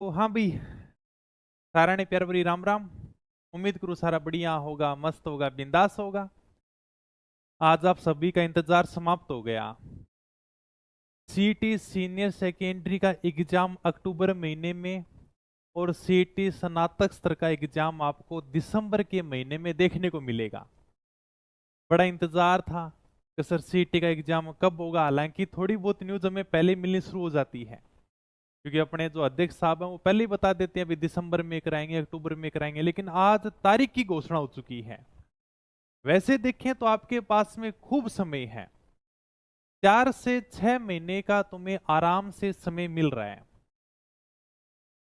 तो हाँ भाई, सारा ने प्यार भरी राम राम। उम्मीद करूँ सारा बढ़िया होगा, मस्त होगा, बिंदास होगा। आज आप सभी का इंतजार समाप्त हो गया। सीईटी सीनियर सेकेंडरी का एग्जाम अक्टूबर महीने में और सीईटी स्नातक स्तर का एग्जाम आपको दिसंबर के महीने में देखने को मिलेगा। बड़ा इंतजार था कि सर सीईटी का एग्जाम कब होगा। हालांकि थोड़ी बहुत न्यूज हमें पहले मिलनी शुरू हो जाती है, क्योंकि अपने जो अध्यक्ष साहब हैं वो पहले ही बता देते हैं अभी दिसंबर में कराएंगे, अक्टूबर में कराएंगे। लेकिन आज तारीख की घोषणा हो चुकी है। वैसे देखें तो आपके पास में खूब समय है, 4 से 6 महीने का तुम्हें आराम से समय मिल रहा है।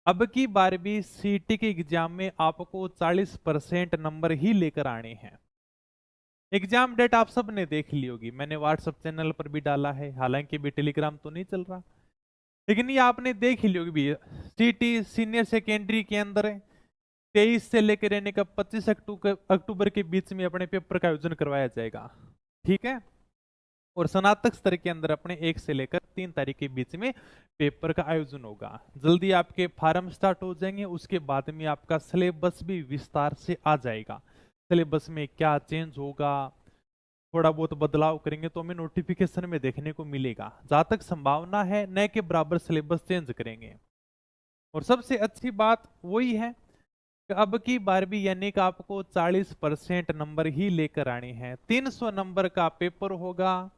अब की बार भी सीईटी के एग्जाम में आपको 40% नंबर ही लेकर आने हैं। एग्जाम डेट आप सब ने देख ली होगी, मैंने व्हाट्सएप चैनल पर भी डाला है। हालांकि भी टेलीग्राम तो नहीं चल रहा, लेकिन ये आपने देख ही ली होगी भी। सीईटी सीनियर सेकेंडरी के अंदर 23 से लेकर यानी का 25 अक्टूबर के बीच में अपने पेपर का आयोजन करवाया जाएगा। ठीक है। और स्नातक स्तर के अंदर अपने 1 से लेकर 3 तारीख के बीच में पेपर का आयोजन होगा। जल्दी आपके फार्म स्टार्ट हो जाएंगे, उसके बाद में आपका सिलेबस भी विस्तार से आ जाएगा। सिलेबस में क्या चेंज होगा, थोड़ा बहुत बदलाव करेंगे तो हमें नोटिफिकेशन में देखने को मिलेगा। जहां तक संभावना है नए के बराबर सिलेबस चेंज करेंगे। और सबसे अच्छी बात वही है कि अब की बार भी यानी कि आपको 40% नंबर ही लेकर आने हैं। 300 नंबर का पेपर होगा,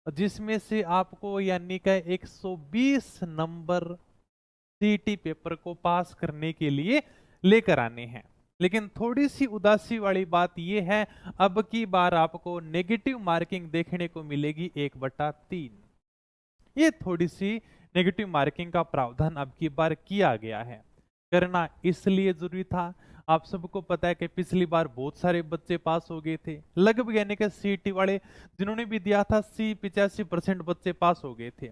जिसमें से आपको यानी कि 120 नंबर सीईटी पेपर को पास करने के लिए लेकर आने हैं। लेकिन थोड़ी सी उदासी वाली बात यह है, अब की बार आपको नेगेटिव मार्किंग देखने को मिलेगी 1/3। ये थोड़ी सी नेगेटिव मार्किंग का प्रावधान अब की बार किया गया है। करना इसलिए जरूरी था, आप सबको पता है कि पिछली बार बहुत सारे बच्चे पास हो गए थे। लगभग यानी कि सीईटी वाले जिन्होंने भी दिया था 85% बच्चे पास हो गए थे।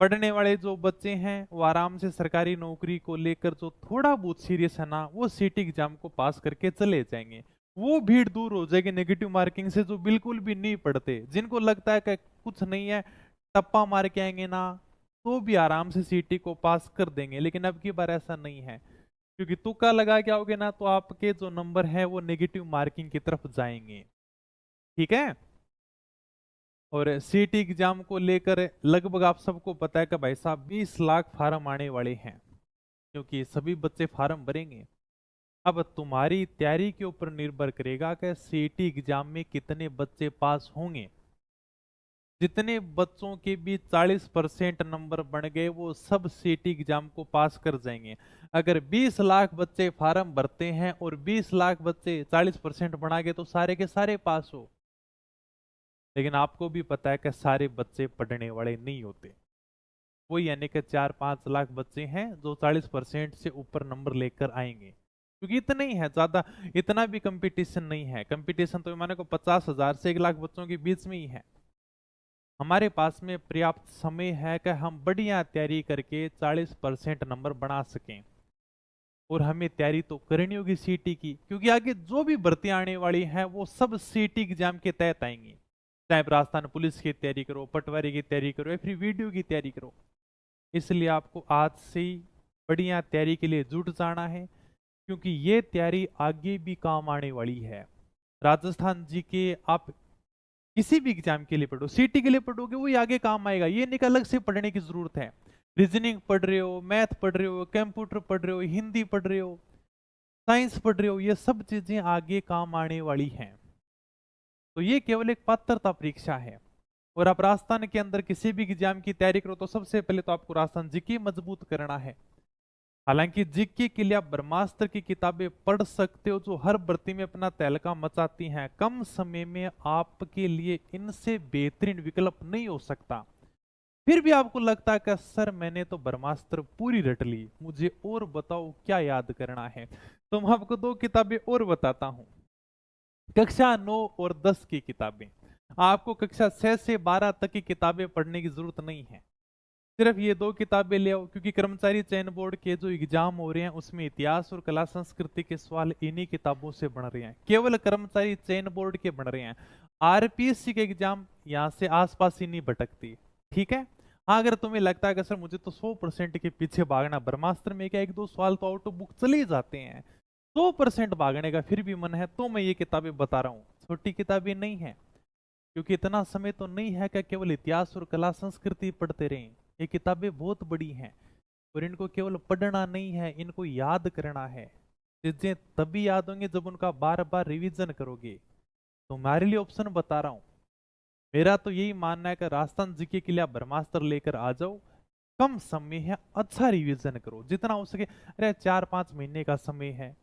पढ़ने वाले जो बच्चे हैं वो आराम से सरकारी नौकरी को लेकर जो थोड़ा बहुत सीरियस है ना, वो सीईटी एग्जाम को पास करके चले जाएंगे। वो भीड़ दूर हो जाएगी नेगेटिव मार्किंग से, जो बिल्कुल भी नहीं पढ़ते, जिनको लगता है कि कुछ नहीं है, टप्पा मार के आएंगे ना तो भी आराम से सीईटी को पास कर देंगे। लेकिन अब की बार ऐसा नहीं है, क्योंकि तुक्का लगा के आओगे ना तो आपके जो नंबर है वो नेगेटिव मार्किंग की तरफ जाएंगे। ठीक है। और सीईटी एग्जाम को लेकर लगभग आप सबको पता है कि भाई साहब 20 लाख फार्म आने वाले हैं, क्योंकि सभी बच्चे फार्म भरेंगे। अब तुम्हारी तैयारी के ऊपर निर्भर करेगा कि सीईटी एग्जाम में कितने बच्चे पास होंगे। जितने बच्चों के भी 40% नंबर बन गए वो सब सीईटी एग्जाम को पास कर जाएंगे। अगर 20 लाख बच्चे फार्म भरते हैं और 20 लाख बच्चे 40% बना गए तो सारे के सारे पास हो। लेकिन आपको भी पता है कि सारे बच्चे पढ़ने वाले नहीं होते। वो यानी कि 4-5 लाख बच्चे हैं जो 40% से ऊपर नंबर लेकर आएंगे, क्योंकि इतना ही है, ज्यादा इतना भी कंपटीशन नहीं है। कंपटीशन तो माने को 50,000 से 1 लाख बच्चों के बीच में ही है। हमारे पास में पर्याप्त समय है कि हम बढ़िया तैयारी करके 40% नंबर बना सकें। और हमें तैयारी तो करनी होगी सीईटी की, क्योंकि आगे जो भी भर्ती आने वाली है वो सब सीईटी एग्जाम के तहत आएंगी। चाहे राजस्थान पुलिस की तैयारी करो, पटवारी की तैयारी करो, या फिर वीडियो की तैयारी करो। इसलिए आपको आज से ही बढ़िया तैयारी के लिए जुट जाना है, क्योंकि ये तैयारी आगे भी काम आने वाली है। राजस्थान जी के आप किसी भी एग्जाम के लिए पढ़ो, सीईटी के लिए पढ़ोगे वही आगे काम आएगा। ये नहीं कि अलग से पढ़ने की जरूरत है। रीजनिंग पढ़ रहे हो, मैथ पढ़ रहे हो, कंप्यूटर पढ़ रहे हो, हिंदी पढ़ रहे हो, साइंस पढ़ रहे हो, ये सब चीजें आगे काम आने वाली हैं। तो ये केवल एक पात्रता परीक्षा है। और आप राजस्थान के अंदर किसी भी एग्जाम की तैयारी करो तो सबसे पहले तो आपको राजस्थान जीके मजबूत करना है। हालांकि जीके के लिए आप ब्रह्मास्त्र की किताबें पढ़ सकते हो, जो हर भर्ती में अपना तहलका मचाती हैं। कम समय में आपके लिए इनसे बेहतरीन विकल्प नहीं हो सकता। फिर भी आपको लगता है कि सर मैंने तो ब्रह्मास्त्र पूरी रट ली, मुझे और बताओ क्या याद करना है। तो मैं आपको 2 किताबें और बताता हूं। कक्षा 9 और 10 की किताबें। आपको कक्षा 6 से 12 तक की किताबें पढ़ने की जरूरत नहीं है। सिर्फ ये 2 किताबें ले आओ, क्योंकि कर्मचारी चयन बोर्ड के जो एग्जाम हो रहे हैं उसमें इतिहास और कला संस्कृति के सवाल इन्हीं किताबों से बन रहे हैं। केवल कर्मचारी चयन बोर्ड के बन रहे हैं। आरपीएससी के एग्जाम यहाँ से आसपास ही नहीं भटकती। ठीक है। हाँ, अगर तुम्हें लगता है कि सर मुझे तो 100% के पीछे भागना, ब्रह्मास्त्र में क्या एक दो सवाल तो आउट ऑफ बुक चले ही जाते हैं, 100% भागने का फिर भी मन है, तो मैं ये किताबें बता रहा हूँ। छोटी किताबें नहीं है, क्योंकि इतना समय तो नहीं है कि केवल इतिहास और कला संस्कृति पढ़ते रहें। ये किताबें बहुत बड़ी हैं और इनको केवल पढ़ना नहीं है, इनको याद करना है। चीजें तभी याद होंगे जब उनका बार बार रिवीजन करोगे। तो तुम्हारे लिए ऑप्शन बता रहा हूँ। मेरा तो यही मानना है कि राजस्थान जीके के लिए आप ब्रह्मास्त्र लेकर आ जाओ, कम समय है, अच्छा रिवीजन करो जितना हो सके। अरे 4-5 महीने का समय है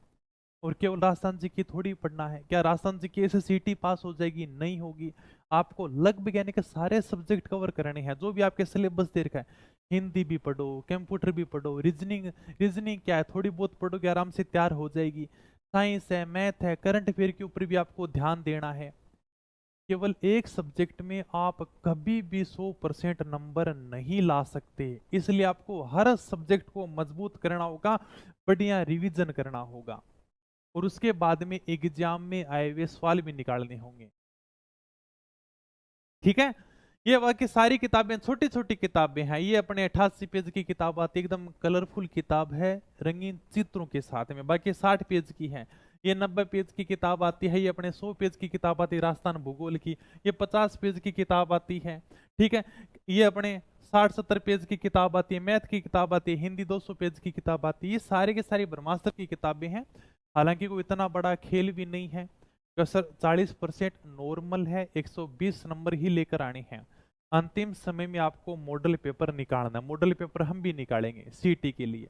और केवल राजस्थान जी की थोड़ी पढ़ना है। क्या राजस्थान जी की ऐसे सीटी पास हो जाएगी? नहीं होगी। आपको लगभग यानी कि सारे सब्जेक्ट कवर करने हैं जो भी आपके सिलेबस दे रखा है। हिंदी भी पढ़ो, कंप्यूटर भी पढ़ो, रीजनिंग, रीजनिंग क्या है थोड़ी बहुत पढ़ोगे आराम से तैयार हो जाएगी। साइंस है, मैथ है, करंट अफेयर के ऊपर भी आपको ध्यान देना है। केवल एक सब्जेक्ट में आप कभी भी 100% नंबर नहीं ला सकते, इसलिए आपको हर सब्जेक्ट को मजबूत करना होगा, बढ़िया रिवीजन करना होगा और उसके बाद में एग्जाम में आए हुए सवाल भी निकालने होंगे। ठीक है। ये बाकी सारी किताबें छोटी छोटी किताबें हैं। ये अपने 88 पेज की किताब आती है, एकदम कलरफुल किताब है रंगीन चित्रों के साथ में, बाकी 60 पेज की है। ये 90 पेज की किताब आती है, ये अपने 100 पेज की किताब आती है राजस्थान भूगोल की। ये 50 पेज की किताब आती है। ठीक है। ये अपने 60-70 पेज की किताब आती है, मैथ की किताब आती है, हिंदी 200 पेज की किताब आती है। ये सारे के सारी ब्रह्मास्त्र की किताबें हैं। हालांकि कोई इतना बड़ा खेल भी नहीं है, सर 40% नॉर्मल है, 120 नंबर ही लेकर आने हैं। अंतिम समय में आपको मॉडल पेपर निकालना है, मॉडल पेपर हम भी निकालेंगे सीटी के लिए।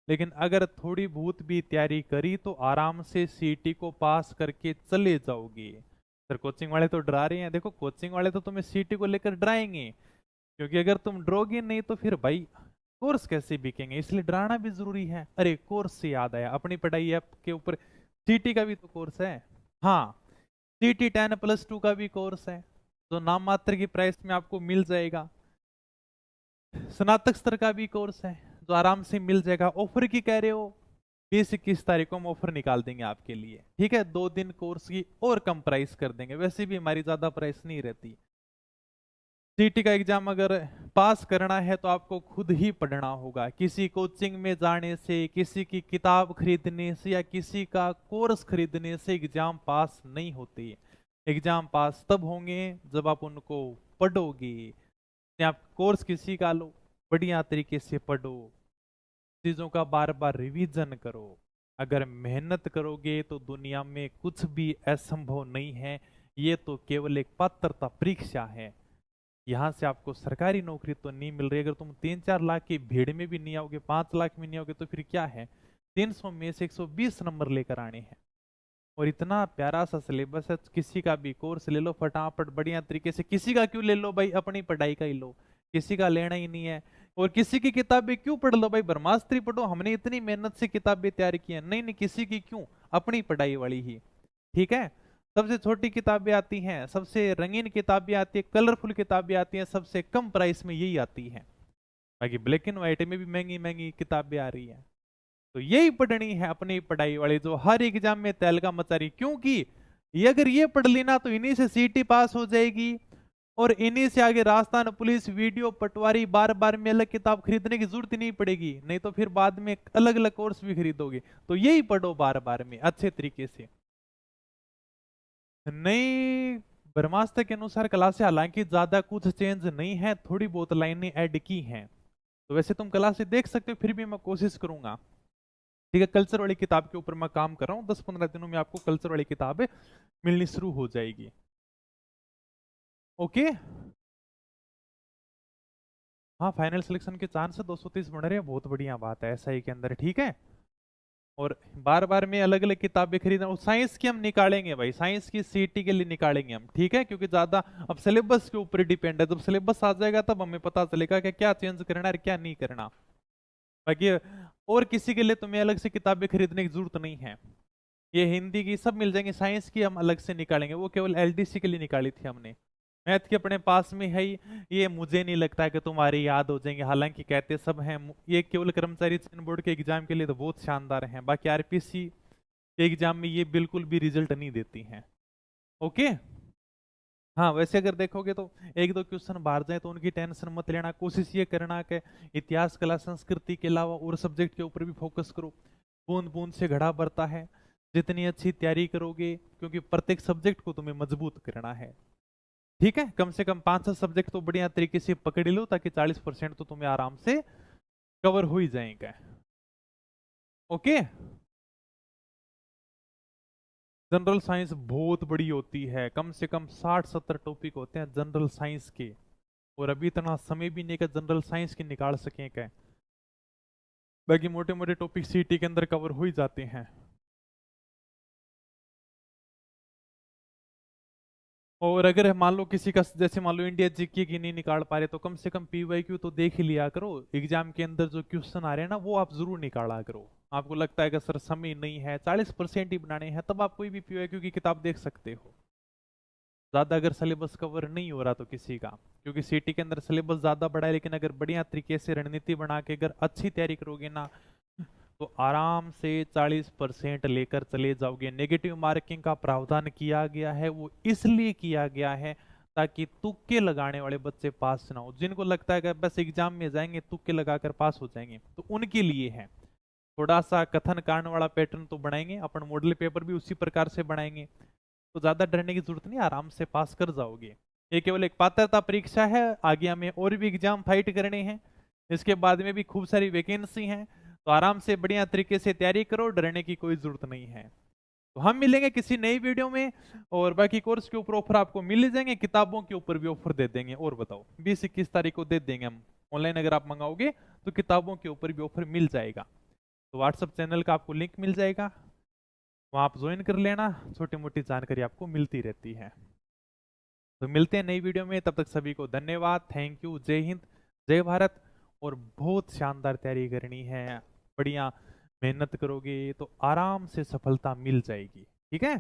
लेकिन अगर थोड़ी बहुत भी तैयारी करी तो आराम से सीटी को पास करके चले जाओगे। सर कोचिंग वाले तो डरा रहे हैं, देखो कोचिंग वाले तो तुम्हें सीटी को लेकर डराएंगे, क्योंकि अगर तुम डरोगे नहीं तो फिर भाई कोर्स कैसे बिकेंगे, इसलिए डराना भी जरूरी है। अरे कोर्स से याद आया, अपनी पढ़ाई ऐप के ऊपर सीटी का भी तो कोर्स है। हाँ, सीटी 10+2 का भी कोर्स है जो नाम मात्र की प्राइस में आपको मिल जाएगा। स्नातक स्तर का भी कोर्स है जो आराम से मिल जाएगा। ऑफर की कह रहे हो, 20-21 तारीख को हम ऑफर निकाल देंगे आपके लिए। ठीक है, 2 दिन कोर्स की और कम प्राइस कर देंगे, वैसे भी हमारी ज्यादा प्राइस नहीं रहती। सीटी का एग्जाम अगर पास करना है तो आपको खुद ही पढ़ना होगा, किसी कोचिंग में जाने से, किसी की किताब खरीदने से या किसी का कोर्स खरीदने से एग्जाम पास नहीं होते। एग्जाम पास तब होंगे जब आप उनको पढ़ोगे। आप कोर्स किसी का लो, बढ़िया तरीके से पढ़ो, चीजों का बार बार रिवीजन करो। अगर मेहनत करोगे तो दुनिया में कुछ भी असंभव नहीं है। ये तो केवल एक पात्रता परीक्षा है। यहाँ से आपको सरकारी नौकरी तो नहीं मिल रही। अगर तुम 3-4 लाख की भीड़ में भी नहीं आओगे, 5 लाख में नहीं आओगे, तो फिर क्या है, 300 में से 120 नंबर लेकर आने हैं। और इतना प्यारा सा सिलेबस है, किसी का भी कोर्स ले लो फटाफट बढ़िया तरीके से। किसी का क्यों ले लो भाई, अपनी पढ़ाई का ही लो, किसी का लेना ही नहीं है। और किसी की किताबें क्यों पढ़ लो भाई, ब्रह्मास्त्र पढ़ो, हमने इतनी मेहनत से किताबें तैयार की है। नहीं नहीं, किसी की क्यों, अपनी पढ़ाई वाली ही। ठीक है। सबसे छोटी किताबें आती हैं, सबसे रंगीन किताबें आती है, कलरफुल किताबें आती हैं, सबसे कम प्राइस में यही आती है। बाकी ब्लैक एंड व्हाइट में भी महंगी महंगी किताबें आ रही हैं। तो यही पढ़नी है अपनी पढ़ाई वाली जो हर एग्जाम में तहलका मचा रही। क्योंकि ये अगर ये पढ़ लेना तो इन्हीं से सीटी पास हो जाएगी और इन्हीं से आगे राजस्थान पुलिस, वीडियो, पटवारी, बार बार में अलग किताब खरीदने की जरूरत ही नहीं पड़ेगी। नहीं तो फिर बाद में अलग अलग कोर्स भी खरीदोगे। तो यही पढ़ो बार बार में अच्छे तरीके से। नहीं, ब्रह्मास्त्र के अनुसार क्लासे हालांकि ज्यादा कुछ चेंज नहीं है, थोड़ी बहुत लाइनें ऐड की हैं। तो वैसे तुम क्लासे देख सकते हो, फिर भी मैं कोशिश करूंगा। ठीक है, कल्चर वाली किताब के ऊपर मैं काम कर रहा हूँ, 10-15 दिनों में आपको कल्चर वाली किताबें मिलनी शुरू हो जाएगी। ओके। हाँ, फाइनल सिलेक्शन के चांस 230 बन रहे हैं, बहुत बढ़िया बात है ऐसा ही के अंदर। ठीक है। और बार बार में अलग अलग किताबें खरीदना, और साइंस की हम निकालेंगे भाई, साइंस की सीटी के लिए निकालेंगे हम। ठीक है, क्योंकि ज्यादा अब सिलेबस के ऊपर डिपेंड है। जब सिलेबस आ जाएगा तब हमें पता चलेगा कि क्या चेंज करना है और क्या नहीं करना। बाकी और किसी के लिए तुम्हें अलग से किताबें खरीदने की जरूरत नहीं है। ये हिंदी की सब मिल जाएंगी, साइंस की हम अलग से निकालेंगे, वो केवल एलडीसी के लिए निकाली थी हमने। मैथ की अपने पास में है ही, ये मुझे नहीं लगता है कि तुम्हारी याद हो जाएंगे, हालांकि कहते सब हैं। ये केवल कर्मचारी चयन बोर्ड के एग्जाम के लिए तो बहुत शानदार हैं, बाकी आरपीसी के एग्जाम में ये बिल्कुल भी रिजल्ट नहीं देती हैं। ओके। हाँ, वैसे अगर देखोगे तो एक दो क्वेश्चन बाहर जाए तो उनकी टेंशन मत लेना, कोशिश ये करना कि इतिहास कला संस्कृति के अलावा और सब्जेक्ट के ऊपर भी फोकस करो। बूंद बूंद से घड़ा भरता है, जितनी अच्छी तैयारी करोगे, क्योंकि प्रत्येक सब्जेक्ट को तुम्हें मजबूत करना है। ठीक है, कम से कम 5-6 सब्जेक्ट तो बढ़िया तरीके से पकड़ लो, ताकि 40% तो तुम्हें आराम से कवर हो ही जाएगा। ओके। जनरल साइंस बहुत बड़ी होती है, कम से कम 60-70 टॉपिक होते हैं जनरल साइंस के, और अभी इतना समय भी नहीं कि जनरल साइंस की निकाल सकें क्या। बाकी मोटे मोटे टॉपिक सीटी के अंदर कवर हो ही जाते हैं। और अगर मान लो किसी का, जैसे मान लो इंडिया जीके की नहीं निकाल पा रहे, तो कम से कम पीवाईक्यू तो देख ही लिया करो। एग्जाम के अंदर जो क्वेश्चन आ रहे हैं ना, वो आप जरूर निकाला करो। आपको लगता है कि सर समय नहीं है, 40% ही बनाने हैं, तब आप कोई भी पीवाईक्यू की किताब देख सकते हो। ज्यादा अगर सिलेबस कवर नहीं हो रहा तो किसी का, क्योंकि सीटी के अंदर सिलेबस ज्यादा बड़ा है, लेकिन अगर बढ़िया तरीके से रणनीति बना के अगर अच्छी तैयारी करोगे ना, तो आराम से 40% लेकर चले जाओगे। नेगेटिव मार्किंग का प्रावधान किया गया है, वो इसलिए किया गया है ताकि तुक्के लगाने वाले बच्चे पास ना हो। जिनको लगता है कि बस एग्जाम में जाएंगे तुक्के लगाकर पास हो जाएंगे, तो उनके लिए है। थोड़ा सा कथन कारण वाला पैटर्न तो बनाएंगे अपन, मॉडल पेपर भी उसी प्रकार से बनाएंगे, तो ज्यादा डरने की जरूरत नहीं, आराम से पास कर जाओगे। ये केवल एक पात्रता परीक्षा है, आगे हमें और भी एग्जाम फाइट करने हैं, इसके बाद में भी खूब सारी वैकेंसी हैं, तो आराम से बढ़िया तरीके से तैयारी करो, डरने की कोई जरूरत नहीं है। तो हम मिलेंगे किसी नई वीडियो में, और बाकी कोर्स के ऊपर ऑफर आपको मिल जाएंगे, किताबों के ऊपर भी ऑफर दे देंगे। और बताओ, 20-21 तारीख को दे देंगे हम ऑनलाइन, अगर आप मंगाओगे तो किताबों के ऊपर भी ऑफर मिल जाएगा। तो व्हाट्सएप चैनल का आपको लिंक मिल जाएगा, वहाँ आप ज्वाइन कर लेना, छोटी मोटी जानकारी आपको मिलती रहती है। तो मिलते हैं नई वीडियो में, तब तक सभी को धन्यवाद, थैंक यू, जय हिंद, जय भारत। और बहुत शानदार तैयारी करनी है, बढ़िया मेहनत करोगे तो आराम से सफलता मिल जाएगी। ठीक है।